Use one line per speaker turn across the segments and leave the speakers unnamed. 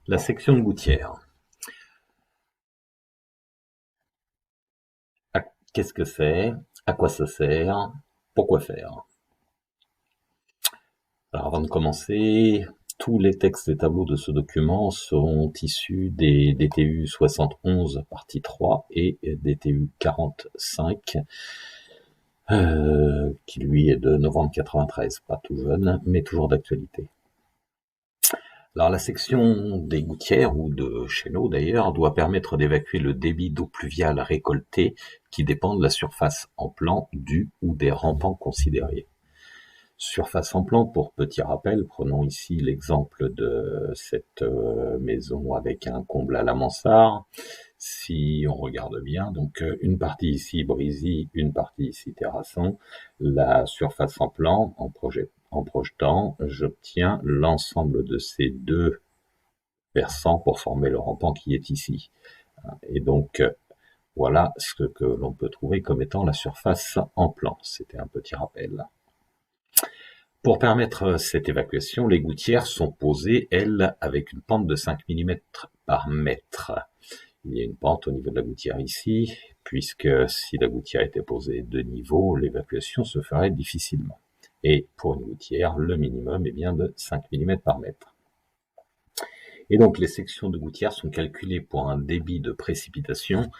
La section de gouttière. Qu'est-ce que c'est? À quoi ça sert? Pourquoi faire? Alors avant de commencer, tous les textes et tableaux de ce document sont issus des DTU 71 partie 3 et DTU 45 qui lui est de novembre 93, pas tout jeune, mais toujours d'actualité. Alors la section des gouttières, ou de chéneaux d'ailleurs, doit permettre d'évacuer le débit d'eau pluviale récoltée qui dépend de la surface en plan du ou des rampants considérés. Surface en plan, pour petit rappel, prenons ici l'exemple de cette maison avec un comble à la mansarde. Si on regarde bien, donc une partie ici brisée, une partie ici terrassant, la surface en plan, en projetant, j'obtiens l'ensemble de ces deux versants pour former le rampant qui est ici. Et donc, voilà ce que l'on peut trouver comme étant la surface en plan. C'était un petit rappel. Pour permettre cette évacuation, les gouttières sont posées, elles, avec une pente de 5 mm par mètre. Il y a une pente au niveau de la gouttière ici, puisque si la gouttière était posée de niveau, l'évacuation se ferait difficilement. Et pour une gouttière, le minimum est bien de 5 mm par mètre. Et donc les sections de gouttière sont calculées pour un débit de précipitation,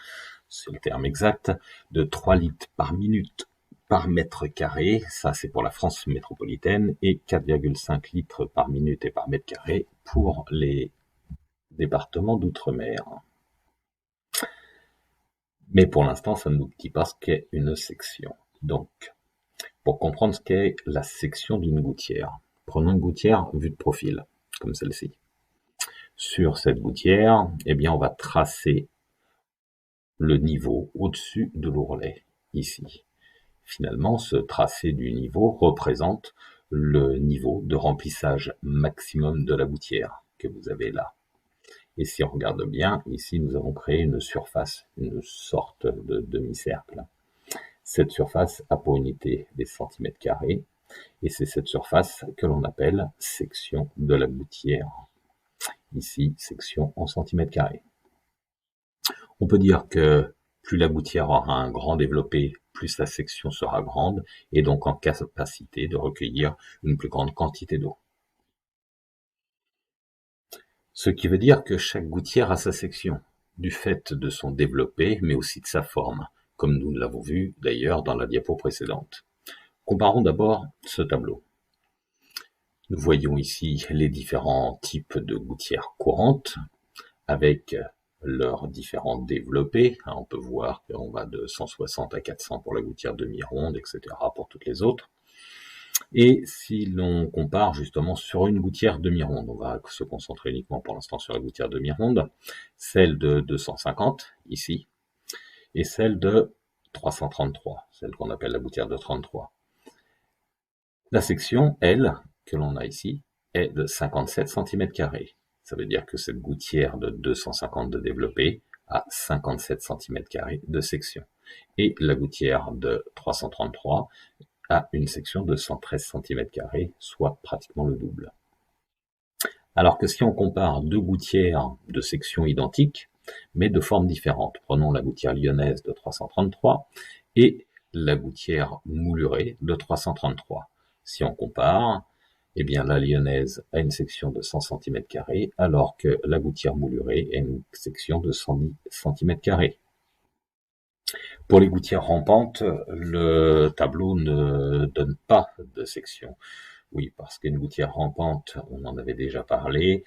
c'est le terme exact, de 3 litres par minute par mètre carré, ça c'est pour la France métropolitaine, et 4,5 litres par minute et par mètre carré pour les départements d'outre-mer. Mais pour l'instant, ça ne nous dit pas ce qu'est une section. Donc, pour comprendre ce qu'est la section d'une gouttière, prenons une gouttière vue de profil, comme celle-ci. Sur cette gouttière, eh bien, on va tracer le niveau au-dessus de l'ourlet, ici. Finalement, ce tracé du niveau représente le niveau de remplissage maximum de la gouttière que vous avez là. Et si on regarde bien, ici nous avons créé une surface, une sorte de demi-cercle. Cette surface a pour unité des centimètres carrés, et c'est cette surface que l'on appelle section de la gouttière. Ici, section en centimètres carrés. On peut dire que plus la gouttière aura un grand développé, plus la section sera grande, et donc en capacité de recueillir une plus grande quantité d'eau. Ce qui veut dire que chaque gouttière a sa section, du fait de son développé, mais aussi de sa forme, comme nous l'avons vu d'ailleurs dans la diapo précédente. Comparons d'abord ce tableau. Nous voyons ici les différents types de gouttières courantes, avec leurs différents développés. On peut voir qu'on va de 160 à 400 pour la gouttière demi-ronde, etc. pour toutes les autres. Et si l'on compare justement sur une gouttière demi-ronde, on va se concentrer uniquement pour l'instant sur la gouttière demi-ronde, celle de 250 ici, et celle de 333, celle qu'on appelle la gouttière de 33. La section, elle, que l'on a ici, est de 57 cm². Ça veut dire que cette gouttière de 250 de développé a 57 cm² de section. Et la gouttière de 333 a une section de 113 cm², soit pratiquement le double. Alors que si on compare deux gouttières de sections identiques, mais de formes différentes, prenons la gouttière lyonnaise de 333 et la gouttière moulurée de 333. Si on compare, eh bien la lyonnaise a une section de 100 cm², alors que la gouttière moulurée a une section de 110 cm². Pour les gouttières rampantes, le tableau ne donne pas de section. Oui, parce qu'une gouttière rampante, on en avait déjà parlé,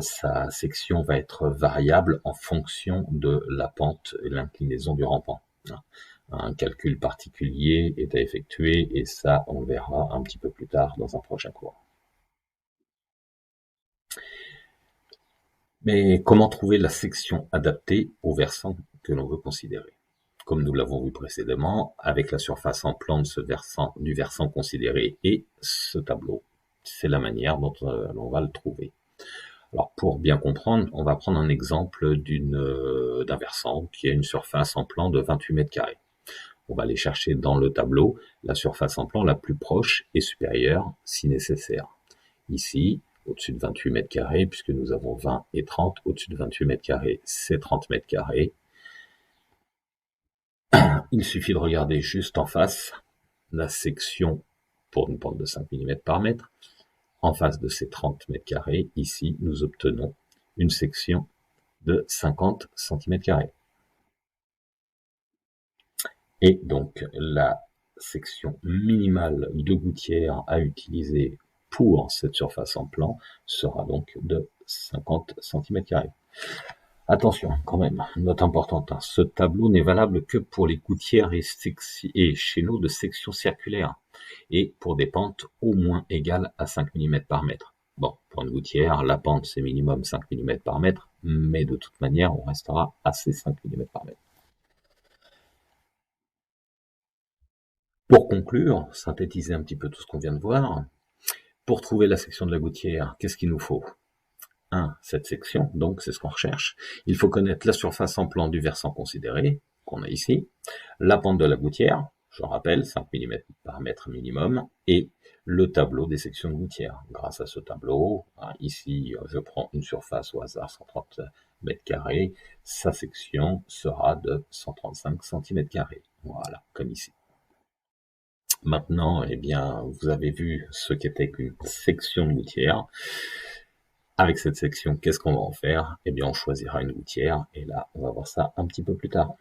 sa section va être variable en fonction de la pente et l'inclinaison du rampant. Un calcul particulier est à effectuer et ça, on le verra un petit peu plus tard dans un prochain cours. Mais comment trouver la section adaptée au versant que l'on veut considérer? Comme nous l'avons vu précédemment, avec la surface en plan de ce versant, du versant considéré et ce tableau. C'est la manière dont l'on va le trouver. Alors pour bien comprendre, on va prendre un exemple d'un versant qui a une surface en plan de 28 m². On va aller chercher dans le tableau la surface en plan la plus proche et supérieure si nécessaire. Ici, au-dessus de 28 mètres carrés, puisque nous avons 20 et 30. Au-dessus de 28 mètres carrés, c'est 30 mètres carrés. Il suffit de regarder juste en face la section pour une pente de 5 mm par mètre. En face de ces 30 mètres carrés, ici, nous obtenons une section de 50 cm². Et donc, la section minimale de gouttière à utiliser pour cette surface en plan sera donc de 50 cm². Attention, quand même, note importante, ce tableau n'est valable que pour les gouttières et chéneaux de section circulaire, et pour des pentes au moins égales à 5 mm par mètre. Bon, pour une gouttière, la pente c'est minimum 5 mm par mètre, mais de toute manière, on restera à ces 5 mm par mètre. Pour conclure, synthétiser un petit peu tout ce qu'on vient de voir, pour trouver la section de la gouttière, qu'est-ce qu'il nous faut? Cette section, donc c'est ce qu'on recherche. Il faut connaître la surface en plan du versant considéré, qu'on a ici, la pente de la gouttière, je rappelle, 5 mm par mètre minimum, et le tableau des sections de gouttière. Grâce à ce tableau, ici je prends une surface au hasard, 130 mètres carrés, sa section sera de 135 cm². Voilà, comme ici. Maintenant, eh bien, vous avez vu ce qu'était qu'une section de gouttière. Avec cette section, qu'est-ce qu'on va en faire? Eh bien, on choisira une gouttière, et là, on va voir ça un petit peu plus tard.